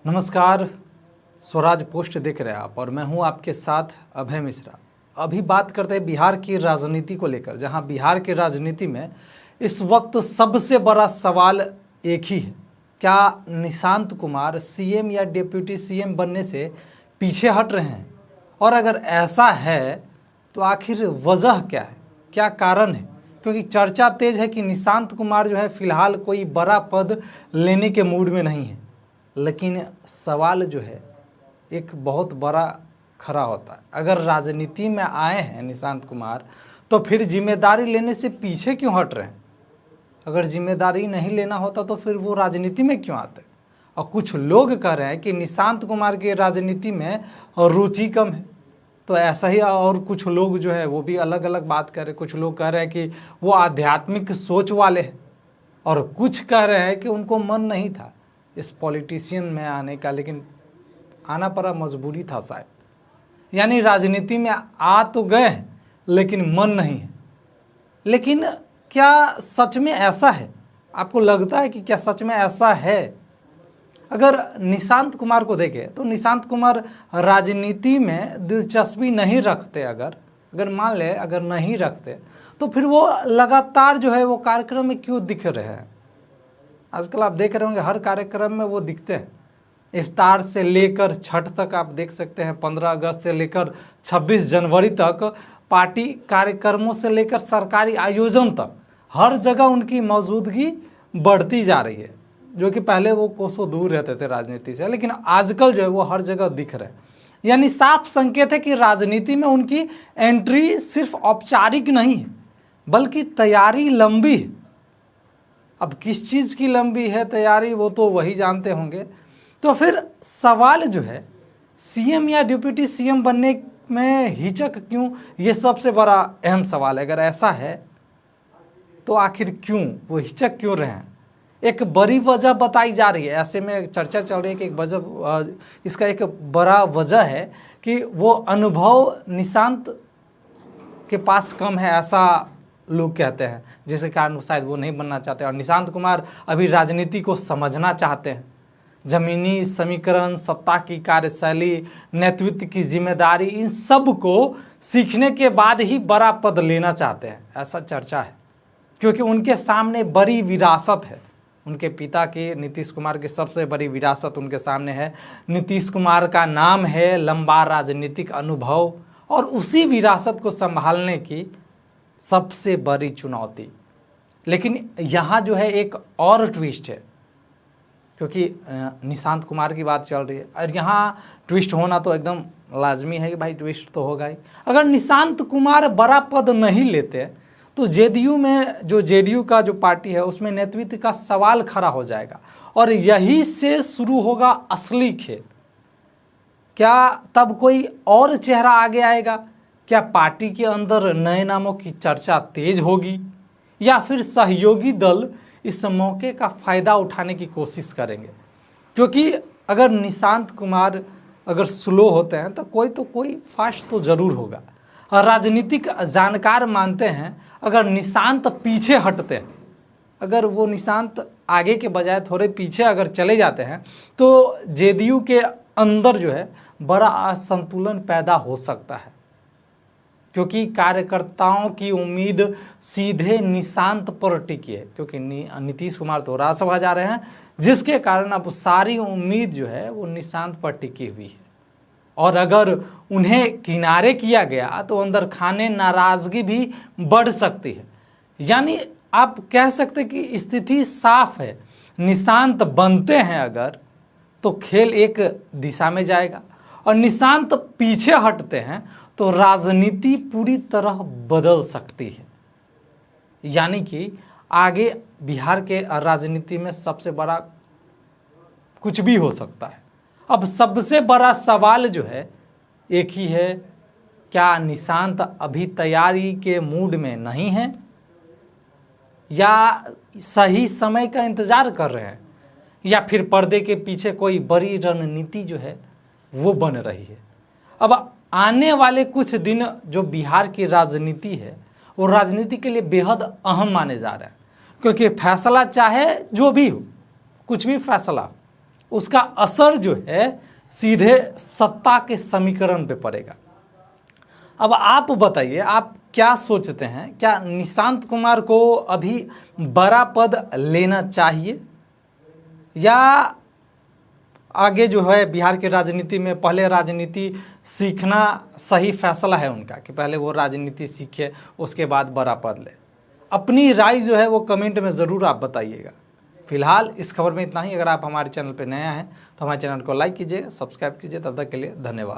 नमस्कार, स्वराज पोस्ट देख रहे हैं आप और मैं हूं आपके साथ अभय मिश्रा। अभी बात करते हैं बिहार की राजनीति को लेकर, जहां बिहार की राजनीति में इस वक्त सबसे बड़ा सवाल एक ही है, क्या निशांत कुमार सीएम या डिप्टी सीएम बनने से पीछे हट रहे हैं? और अगर ऐसा है तो आखिर वजह क्या है, क्या कारण है? क्योंकि चर्चा तेज है कि निशांत कुमार जो है फिलहाल कोई बड़ा पद लेने के मूड में नहीं है, लेकिन सवाल जो है एक बहुत बड़ा खड़ा होता है। अगर राजनीति में आए हैं निशांत कुमार तो फिर जिम्मेदारी लेने से पीछे क्यों हट रहे हैं? अगर जिम्मेदारी नहीं लेना होता तो फिर वो राजनीति में क्यों आते? और कुछ लोग कह रहे हैं कि निशांत कुमार की राजनीति में रुचि कम है, तो ऐसा ही। और कुछ लोग जो है वो भी अलग अलग बात कर रहे हैं। कुछ लोग कह रहे हैं कि वो आध्यात्मिक सोच वाले हैं, और कुछ कह रहे हैं कि उनको मन नहीं था इस पॉलिटिशियन में आने का, लेकिन आना पड़ा, मजबूरी था शायद। यानी राजनीति में आ तो गए हैं लेकिन मन नहीं है। लेकिन क्या सच में ऐसा है? आपको लगता है कि क्या सच में ऐसा है? अगर निशांत कुमार को देखें तो निशांत कुमार राजनीति में दिलचस्पी नहीं रखते। अगर मान ले अगर नहीं रखते तो फिर वो लगातार जो है वो कार्यक्रम में क्यों दिख रहे हैं? आजकल आप देख रहे होंगे हर कार्यक्रम में वो दिखते हैं। इफ्तार से लेकर छठ तक आप देख सकते हैं, 15 अगस्त से लेकर 26 जनवरी तक, पार्टी कार्यक्रमों से लेकर सरकारी आयोजन तक हर जगह उनकी मौजूदगी बढ़ती जा रही है। जो कि पहले वो कोसों दूर रहते थे राजनीति से, लेकिन आजकल जो है वो हर जगह दिख रहे हैं। यानी साफ संकेत है कि राजनीति में उनकी एंट्री सिर्फ औपचारिक नहीं है बल्कि तैयारी लंबी है। अब किस चीज़ की लंबी है तैयारी वो तो वही जानते होंगे। तो फिर सवाल जो है सीएम या डिप्टी सीएम बनने में हिचक क्यों, ये सबसे बड़ा अहम सवाल है। अगर ऐसा है तो आखिर क्यों वो हिचक क्यों रहे हैं? एक बड़ी वजह बताई जा रही है, ऐसे में चर्चा चल रही है कि एक वजह, इसका एक बड़ा वजह है कि वो अनुभव निशांत के पास कम है, ऐसा लोग कहते हैं, जिसके कारण शायद वो नहीं बनना चाहते। और निशांत कुमार अभी राजनीति को समझना चाहते हैं, जमीनी समीकरण, सत्ता की कार्यशैली, नेतृत्व की जिम्मेदारी, इन सब को सीखने के बाद ही बड़ा पद लेना चाहते हैं, ऐसा चर्चा है। क्योंकि उनके सामने बड़ी विरासत है, उनके पिता की, नीतीश कुमार की सबसे बड़ी विरासत उनके सामने है। नीतीश कुमार का नाम है, लंबा राजनीतिक अनुभव, और उसी विरासत को संभालने की सबसे बड़ी चुनौती। लेकिन यहाँ जो है एक और ट्विस्ट है, क्योंकि निशांत कुमार की बात चल रही है और यहाँ ट्विस्ट होना तो एकदम लाजमी है कि भाई ट्विस्ट तो होगा ही। अगर निशांत कुमार बड़ा पद नहीं लेते तो जेडीयू में, जो जेडीयू का जो पार्टी है, उसमें नेतृत्व का सवाल खड़ा हो जाएगा और यही से शुरू होगा असली खेल। क्या तब कोई और चेहरा आगे आएगा? क्या पार्टी के अंदर नए नामों की चर्चा तेज होगी, या फिर सहयोगी दल इस मौके का फ़ायदा उठाने की कोशिश करेंगे? क्योंकि अगर निशांत कुमार अगर स्लो होते हैं तो कोई फास्ट तो ज़रूर होगा। और राजनीतिक जानकार मानते हैं अगर निशांत पीछे हटते हैं, अगर वो निशांत आगे के बजाय थोड़े पीछे अगर चले जाते हैं तो जेडीयू के अंदर जो है बड़ा असंतुलन पैदा हो सकता है। क्योंकि कार्यकर्ताओं की उम्मीद सीधे निशांत पर टिकी है, क्योंकि नीतीश कुमार तो राज्यसभा जा रहे हैं, जिसके कारण अब सारी उम्मीद जो है वो निशांत पर टिकी हुई है। और अगर उन्हें किनारे किया गया तो अंदर खाने नाराजगी भी बढ़ सकती है। यानी आप कह सकते कि स्थिति साफ है, निशांत बनते हैं अगर तो खेल एक दिशा में जाएगा, और निशांत पीछे हटते हैं तो राजनीति पूरी तरह बदल सकती है। यानी कि आगे बिहार के राजनीति में सबसे बड़ा कुछ भी हो सकता है। अब सबसे बड़ा सवाल जो है एक ही है, क्या निशांत अभी तैयारी के मूड में नहीं है या सही समय का इंतजार कर रहे हैं, या फिर पर्दे के पीछे कोई बड़ी रणनीति जो है वो बन रही है? अब आने वाले कुछ दिन जो बिहार की राजनीति है वो राजनीति के लिए बेहद अहम माने जा रहे हैं, क्योंकि फैसला चाहे जो भी हो, कुछ भी फैसला, उसका असर जो है सीधे सत्ता के समीकरण पे पड़ेगा। अब आप बताइए, आप क्या सोचते हैं, क्या निशांत कुमार को अभी बड़ा पद लेना चाहिए, या आगे जो है बिहार की राजनीति में पहले राजनीति सीखना सही फैसला है उनका, कि पहले वो राजनीति सीखे उसके बाद बड़ा पद ले? अपनी राय जो है वो कमेंट में ज़रूर आप बताइएगा। फिलहाल इस खबर में इतना ही। अगर आप हमारे चैनल पर नया हैं तो हमारे चैनल को लाइक कीजिए, सब्सक्राइब कीजिए। तब तक के लिए धन्यवाद।